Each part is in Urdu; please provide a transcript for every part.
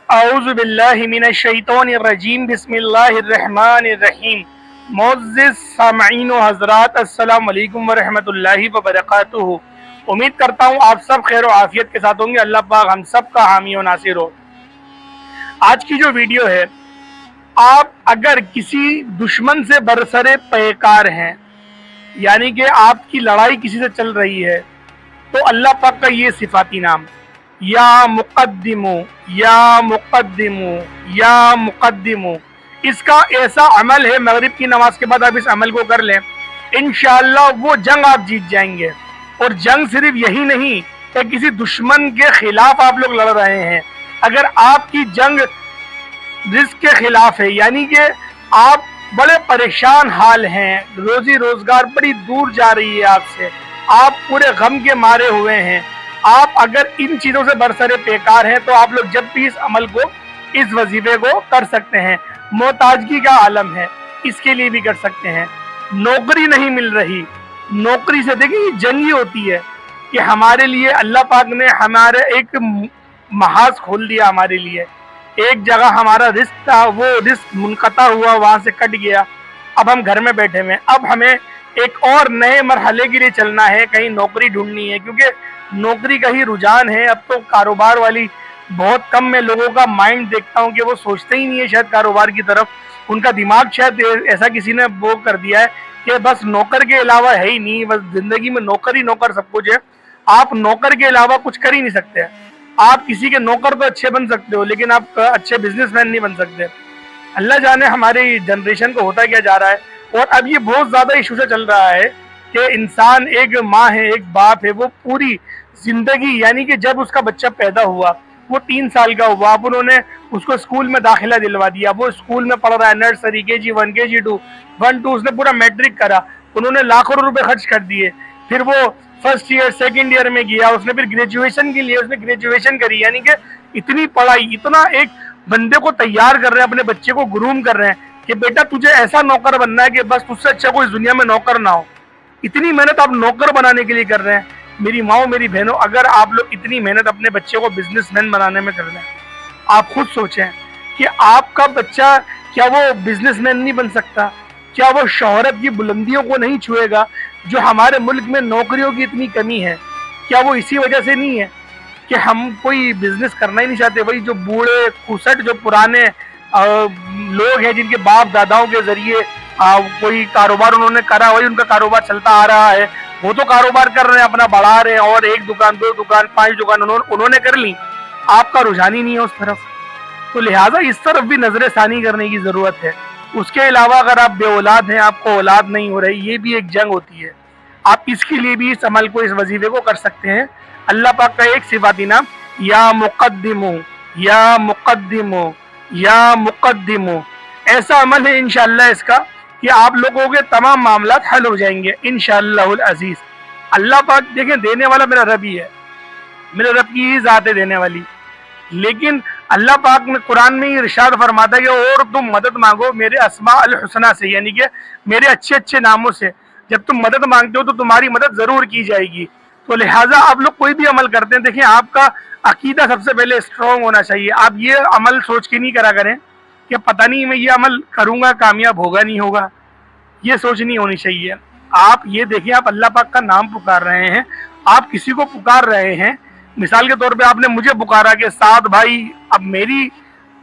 اعوذ باللہ من الشیطان الرجیم بسم اللہ الرحمن الرحیم۔ معزز سامعین و حضرات، السلام علیکم ورحمۃ اللہ وبرکاتہ۔ امید کرتا ہوں آپ سب خیر و عافیت کے ساتھ ہوں گے۔ اللہ پاک ہم سب کا حامی و ناصر ہو۔ آج کی جو ویڈیو ہے، آپ اگر کسی دشمن سے برسر پیکار ہیں، یعنی کہ آپ کی لڑائی کسی سے چل رہی ہے، تو اللہ پاک کا یہ صفاتی نام یا مقدمو یا مقدمو یا مقدمو، اس کا ایسا عمل ہے، مغرب کی نماز کے بعد آپ اس عمل کو کر لیں، انشاءاللہ وہ جنگ آپ جیت جائیں گے۔ اور جنگ صرف یہی نہیں کہ کسی دشمن کے خلاف آپ لوگ لڑ رہے ہیں، اگر آپ کی جنگ رزق کے خلاف ہے، یعنی کہ آپ بڑے پریشان حال ہیں، روزی روزگار بڑی دور جا رہی ہے آپ سے، آپ پورے غم کے مارے ہوئے ہیں، آپ اگر ان چیزوں سے برسر پیکار ہیں، تو آپ لوگ جب بھی اس عمل کو، اس وظیفے کو کر سکتے ہیں۔ محتاجگی کا عالم ہے، اس کے لیے بھی کر سکتے ہیں۔ نوکری نہیں مل رہی، نوکری سے دیکھیں یہ جنگ ہوتی ہے کہ ہمارے لیے اللہ پاک نے ہمارے ایک محاذ کھول دیا، ہمارے لیے ایک جگہ ہمارا رزق تھا، وہ رزق منقطع ہوا، وہاں سے کٹ گیا، اب ہم گھر میں بیٹھے ہوئے، اب ہمیں ایک اور نئے مرحلے کے لیے چلنا ہے، کہیں نوکری ڈھونڈنی ہے، کیونکہ نوکری کا ہی رجحان ہے۔ اب تو کاروبار والی بہت کم میں لوگوں کا مائنڈ دیکھتا ہوں کہ وہ سوچتے ہی نہیں ہے شاید کاروبار کی طرف، ان کا دماغ شاید ایسا کسی نے وہ کر دیا ہے کہ بس نوکر کے علاوہ ہے ہی نہیں، بس زندگی میں نوکر ہی نوکر سب کچھ ہے۔ آپ نوکر کے علاوہ کچھ کر ہی نہیں سکتے۔ آپ کسی کے نوکر تو اچھے بن سکتے ہو، لیکن آپ اچھے بزنس مین نہیں بن سکتے۔ اللہ جانے ہماری جنریشن کو ہوتا کیا جا رہا ہے۔ اور اب یہ بہت زیادہ ایشو سے چل رہا ہے کہ انسان، ایک ماں ہے، ایک باپ ہے، وہ پوری زندگی، یعنی کہ جب اس کا بچہ پیدا ہوا، وہ 3 سال کا ہوا، اب انہوں نے اس کو اسکول میں داخلہ دلوا دیا، وہ اسکول میں پڑھ رہا ہے، نرسری KG1 KG2 1 2، اس نے پورا میٹرک کرا، انہوں نے لاکھوں روپے خرچ کر دیے، پھر وہ فرسٹ ایئر سیکنڈ ایئر میں گیا، اس نے پھر گریجویشن کے لیے اس نے گریجویشن کری، یعنی کہ اتنی پڑھائی، اتنا ایک بندے کو تیار کر رہے ہیں، اپنے بچے کو گروم کر رہے ہیں کہ بیٹا تجھے ایسا نوکر بننا ہے کہ بس تجھ سے اچھا کوئی دنیا میں نوکر نہ ہو۔ اتنی محنت آپ نوکر بنانے کے لیے کر رہے ہیں۔ میری ماں، میری بہنوں، اگر آپ لوگ اتنی محنت اپنے بچے کو بزنس مین بنانے میں کر رہے ہیں، آپ خود سوچیں کہ آپ کا بچہ کیا وہ بزنس مین نہیں بن سکتا؟ کیا وہ شہرت کی بلندیوں کو نہیں چھوئے گا؟ جو ہمارے ملک میں نوکریوں کی اتنی کمی ہے، کیا وہ اسی وجہ سے نہیں ہے کہ ہم کوئی بزنس کرنا ہی نہیں چاہتے؟ وہی جو بوڑھے کھسٹ، جو پرانے لوگ ہیں، جن کے باپ داداؤں کے ذریعے کوئی کاروبار انہوں نے کرا، وہی ان کا کاروبار چلتا آ رہا ہے، وہ تو کاروبار کر رہے ہیں، اپنا بڑھا رہے ہیں، اور 1 دکان 2 دکان 5 دکان انہوں نے کر لی، آپ کا رجحان ہی نہیں ہے اس طرف۔ تو لہٰذا اس طرف بھی نظر ثانی کرنے کی ضرورت ہے۔ اس کے علاوہ اگر آپ بے اولاد ہیں، آپ کو اولاد نہیں ہو رہی، یہ بھی ایک جنگ ہوتی ہے، آپ اس کے لیے بھی اس عمل کو، اس وظیفے کو کر سکتے ہیں۔ اللہ پاک کا ایک صفاتی نام یا مقدمو یا مقدمو یا مقدمو، ایسا عمل ہے انشاءاللہ اس کا کہ آپ لوگوں کے تمام معاملات حل ہو جائیں گے انشاءاللہ العزیز۔ اللہ پاک دیکھیں، دینے والا میرا رب ہی ہے، میرے رب کی ہی ذات ہے دینے والی، لیکن اللہ پاک نے قرآن میں یہ ارشاد فرماتا ہے کہ اور تم مدد مانگو میرے اسماء الحسنہ سے، یعنی کہ میرے اچھے اچھے ناموں سے، جب تم مدد مانگتے ہو تو تمہاری مدد ضرور کی جائے گی۔ تو لہٰذا آپ لوگ کوئی بھی عمل کرتے ہیں، دیکھیں آپ کا عقیدہ سب سے پہلے اسٹرانگ ہونا چاہیے۔ آپ یہ عمل سوچ کے نہیں کرا کریں کہ پتہ نہیں میں یہ عمل کروں گا کامیاب ہوگا نہیں ہوگا، یہ سوچ نہیں ہونی چاہیے۔ آپ یہ دیکھیں، آپ اللہ پاک کا نام پکار رہے ہیں، آپ کسی کو پکار رہے ہیں، مثال کے طور پہ آپ نے مجھے پکارا کہ سعد بھائی، اب میری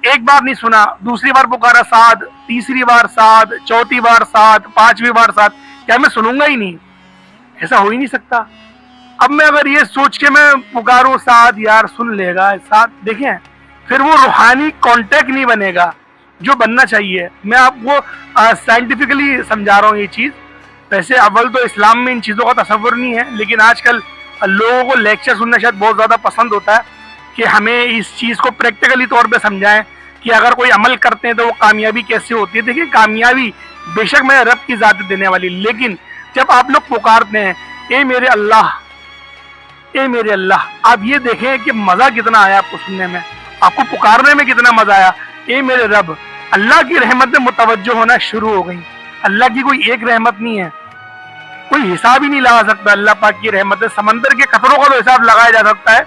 ایک بار نہیں سنا، دوسری بار پکارا سعد، تیسری بار سعد، چوتھی بار سعد، 5ویں بار سعد، کیا میں سنوں گا ہی نہیں؟ ایسا ہو ہی نہیں سکتا۔ اب میں اگر یہ سوچ کے میں پکاروں سعد، یار سن لے گا سعد، دیکھیں پھر وہ روحانی کانٹیکٹ نہیں بنے گا جو بننا چاہیے۔ میں آپ کو سائنٹیفکلی سمجھا رہا ہوں یہ چیز، ویسے اول تو اسلام میں ان چیزوں کا تصور نہیں ہے، لیکن آج کل لوگوں کو لیکچر سننا شاید بہت زیادہ پسند ہوتا ہے کہ ہمیں اس چیز کو پریکٹیکلی طور پہ سمجھائیں کہ اگر کوئی عمل کرتے ہیں تو وہ کامیابی کیسے ہوتی ہے۔ دیکھیں کامیابی بے شک میں رب کی ذات دینے والی، لیکن جب آپ لوگ پکارتے ہیں اے میرے اللہ، اے میرے اللہ، آپ یہ دیکھیں کہ مزہ کتنا آیا آپ کو سننے میں، آپ کو پکارنے میں کتنا مزہ آیا، اے میرے رب۔ اللہ کی رحمتیں متوجہ ہونا شروع ہو گئی۔ اللہ کی کوئی ایک رحمت نہیں ہے، کوئی حساب ہی نہیں لگا سکتا اللہ پاک کی رحمتیں۔ سمندر کے قطروں کا تو حساب لگایا جا سکتا ہے،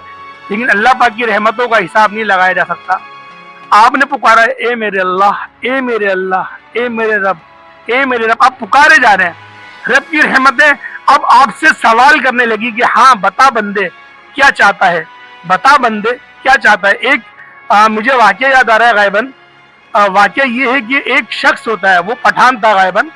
لیکن اللہ پاک کی رحمتوں کا حساب نہیں لگایا جا سکتا۔ آپ نے پکارا ہے اے میرے اللہ، اے میرے اللہ، اے میرے رب، اے میرے رب، آپ پکارے جا رہے ہیں۔ رب کی رحمتیں اب آپ سے سوال کرنے لگی کہ ہاں بتا بندے کیا چاہتا ہے، بتا بندے کیا چاہتا ہے۔ ایک مجھے واقعہ یاد آ رہا ہے غائباً، واقعہ یہ ہے کہ ایک شخص ہوتا ہے، وہ پٹھان تھا غائباً،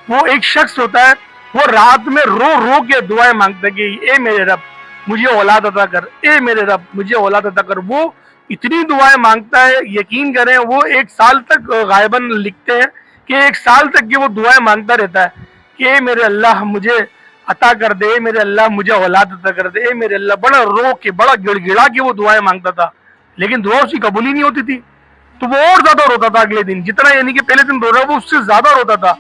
وہ ایک شخص ہوتا ہے، وہ رات میں رو رو کے دعائیں مانگتا ہے کہ اے میرے رب مجھے اولاد عطا کر، اے میرے رب مجھے اولاد عطا کر۔ وہ اتنی دعائیں مانگتا ہے، یقین کریں وہ 1 سال تک غائباً لکھتے ہیں کہ 1 سال تک کہ وہ دعائیں مانگتا رہتا ہے کہ اے میرے اللہ مجھے عطا کر دے، اے میرے اللہ مجھے اولاد عطا کر دے، اے میرے اللہ، بڑا رو کے بڑا گڑ گڑا کے وہ دعائیں مانگتا تھا، لیکن دعا اس کی قبول ہی نہیں ہوتی تھی۔ تو وہ اور زیادہ روتا تھا اگلے دن، جتنا یعنی کہ پہلے دن رو رہا وہ اس سے زیادہ روتا تھا۔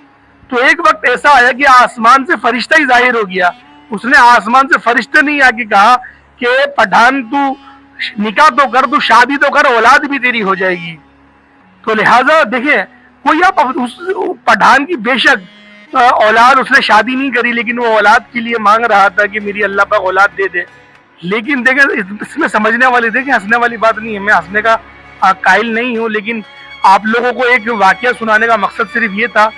تو ایک وقت ایسا آیا کہ آسمان سے فرشتہ ہی ظاہر ہو گیا، اس نے آسمان سے فرشتے نہیں آ کے کہا کہ پٹھان تو نکاح تو کر، تو شادی تو کر، اولاد بھی تیری ہو جائے گی۔ تو لہٰذا دیکھیں کوئی آپ اس پٹھان کی بے شک اولاد اس نے شادی نہیں کری، لیکن وہ اولاد کے لیے مانگ رہا تھا کہ میری اللہ پاک اولاد دے دے۔ لیکن دیکھیں اس میں سمجھنے والی، دیکھیں ہنسنے والی بات نہیں ہے، میں ہنسنے کا قائل نہیں ہوں، لیکن آپ لوگوں کو ایک واقعہ سنانے کا مقصد صرف یہ تھا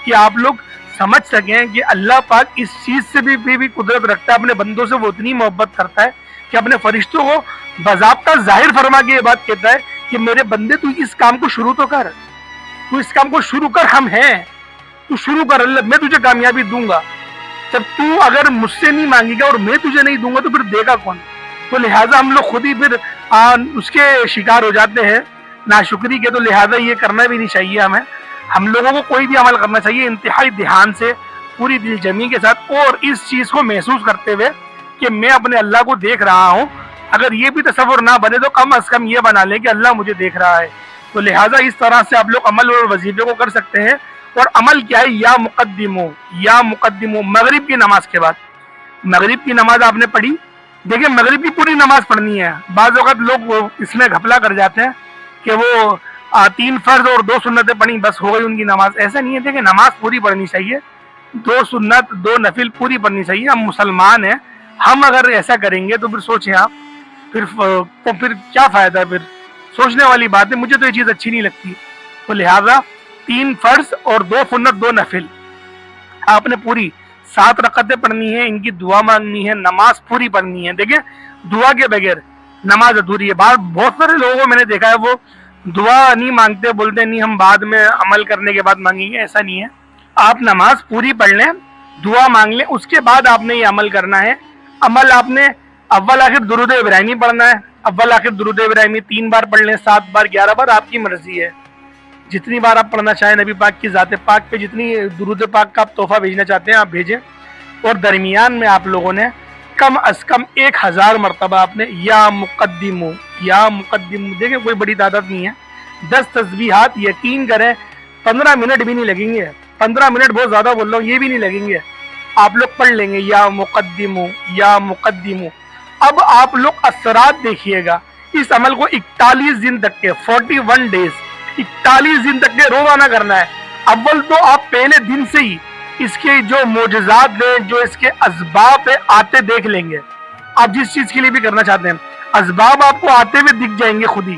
کہ آپ لوگ سمجھ سکیں کہ اللہ پاک اس چیز سے بھی قدرت رکھتا ہے، اپنے بندوں سے وہ اتنی محبت کرتا ہے کہ اپنے فرشتوں کو باضابطہ ظاہر فرما کے یہ بات کہتا ہے کہ میرے بندے تو اس کام کو شروع تو کر، تو اس کام کو شروع کر، ہم ہیں، تو شروع کر، اللہ میں تجھے کامیابی دوں گا۔ جب تو اگر مجھ سے نہیں مانگے گا اور میں تجھے نہیں دوں گا تو پھر دے گا کون؟ تو لہٰذا ہم لوگ خود ہی پھر اس کے شکار ہو جاتے ہیں ناشکری کے، تو لہٰذا یہ کرنا بھی نہیں چاہیے ہمیں۔ ہم لوگوں کو کوئی بھی عمل کرنا چاہیے انتہائی دھیان سے، پوری دل جمی کے ساتھ، اور اس چیز کو محسوس کرتے ہوئے کہ میں اپنے اللہ کو دیکھ رہا ہوں۔ اگر یہ بھی تصور نہ بنے تو کم از کم یہ بنا لیں کہ اللہ مجھے دیکھ رہا ہے۔ تو لہٰذا اس طرح سے آپ لوگ عمل اور وظیفے کو کر سکتے ہیں۔ اور عمل کیا ہے؟ یا مقدمو مغرب کی نماز کے بعد، مغرب کی نماز آپ نے پڑھی، دیکھیں مغرب کی پوری نماز پڑھنی ہے۔ بعض اوقات لوگ اس میں گھپلا کر جاتے ہیں کہ وہ 3 فرض اور 2 سنتیں پڑھی بس ہو گئی ان کی نماز، ایسا نہیں ہے۔ دیکھیں نماز پوری پڑھنی چاہیے، 2 سنت 2 نفل پوری پڑھنی چاہیے۔ ہم مسلمان ہیں، ہم اگر ایسا کریں گے تو پھر سوچیں آپ، پھر کیا فائدہ ہے؟ پھر سوچنے والی بات ہے، مجھے تو یہ چیز اچھی نہیں لگتی۔ تو لہٰذا 3 فرض اور 2 سنت 2 نفل آپ نے پوری 7 رکعتیں پڑھنی ہے، ان کی دعا مانگنی ہے، نماز پوری پڑھنی ہے۔ دیکھیں دعا کے بغیر نماز ادھوری ہے۔ بہت سارے لوگوں کو میں نے دیکھا ہے وہ دعا نہیں مانگتے، بولتے نہیں ہم بعد میں عمل کرنے کے بعد مانگیں گے، ایسا نہیں ہے۔ آپ نماز پوری پڑھ لیں، دعا مانگ لیں، اس کے بعد آپ نے یہ عمل کرنا ہے۔ عمل آپ نے اول آخر درود ابراہیمی پڑھنا ہے، اول آخر درود ابراہیمی 3 بار پڑھ لیں، 7 بار، 11 بار، آپ کی مرضی ہے، جتنی بار آپ پڑھنا چاہیں۔ نبی پاک کی ذات پاک پہ جتنی درود پاک کا آپ تحفہ بھیجنا چاہتے ہیں آپ بھیجیں۔ اور درمیان میں آپ لوگوں نے کم از کم 1000 مرتبہ آپ نے یا مقدمو دیکھیں کوئی بڑی تعداد نہیں ہے، 10 تسبیحات، یقین کریں 15 منٹ بھی نہیں لگیں گے، 15 منٹ بہت زیادہ بول رہا ہوں، یہ بھی نہیں لگیں گے، آپ لوگ پڑھ لیں گے یا مقدمو۔ اب آپ لوگ اثرات دیکھیے گا اس عمل کو 41 دن تک کے، 41 ڈیز، 41 دن تک کے روزانہ کرنا ہے۔ اول تو آپ پہلے دن سے ہی اس کے جو معجزات ہیں، جو اس کے اسباب ہیں، آتے دیکھ لیں گے۔ آپ جس چیز کے لیے بھی کرنا چاہتے ہیں اسباب آپ کو آتے ہوئے دکھ جائیں گے، خود ہی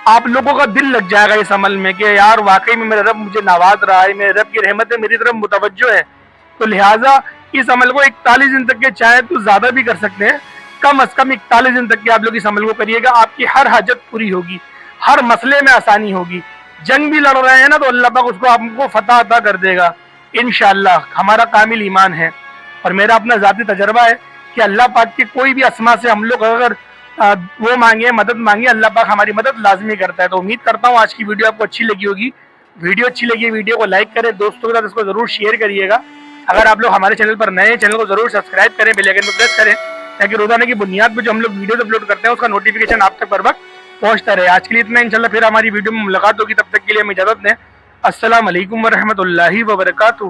آپ لوگوں کا دل لگ جائے گا اس عمل میں کہ یار واقعی میں میرا رب مجھے نواز رہا ہے، میرے رب کی رحمتیں میری طرف متوجہ ہے۔ تو لہٰذا اس عمل کو 41 دن تک کے، چاہے تو زیادہ بھی کر سکتے ہیں، کم از کم 41 دن تک کے آپ لوگ اس عمل کو کریے گا، آپ کی ہر حاجت پوری ہوگی، ہر مسئلے میں آسانی ہوگی۔ جنگ بھی لڑ رہے ہیں نا تو اللہ پاک اس کو آپ کو فتح عطا کر دے گا انشاءاللہ، ہمارا کامل ایمان ہے۔ اور میرا اپنا ذاتی تجربہ ہے کہ اللہ پاک کے کوئی بھی اسما سے ہم لوگ اگر وہ مانگے، مدد مانگے، اللہ پاک ہماری مدد لازمی کرتا ہے۔ تو امید کرتا ہوں آج کی ویڈیو آپ کو اچھی لگی ہوگی۔ ویڈیو اچھی لگی، ویڈیو کو لائک کریں، دوستوں کے ساتھ اس کو ضرور شیئر کریے گا۔ اگر آپ لوگ ہمارے چینل پر نئے ہیں، چینل کو ضرور سبسکرائب کریں، بیل آئیکن پر پریس کریں تاکہ روزانہ کی بنیاد پہ جو ہم لوگ ویڈیوز اپلوڈ کرتے ہیں اس کا نوٹیفیکیشن آپ تک بر وقت پہنچتا رہے۔ آج کے لیے اتنا، انشاءاللہ پھر ہماری ویڈیو میں ملاقات ہوگی، تب تک کے لیے ہمیں اجازت دیں۔ السلام علیکم ورحمۃ اللہ وبرکاتہ۔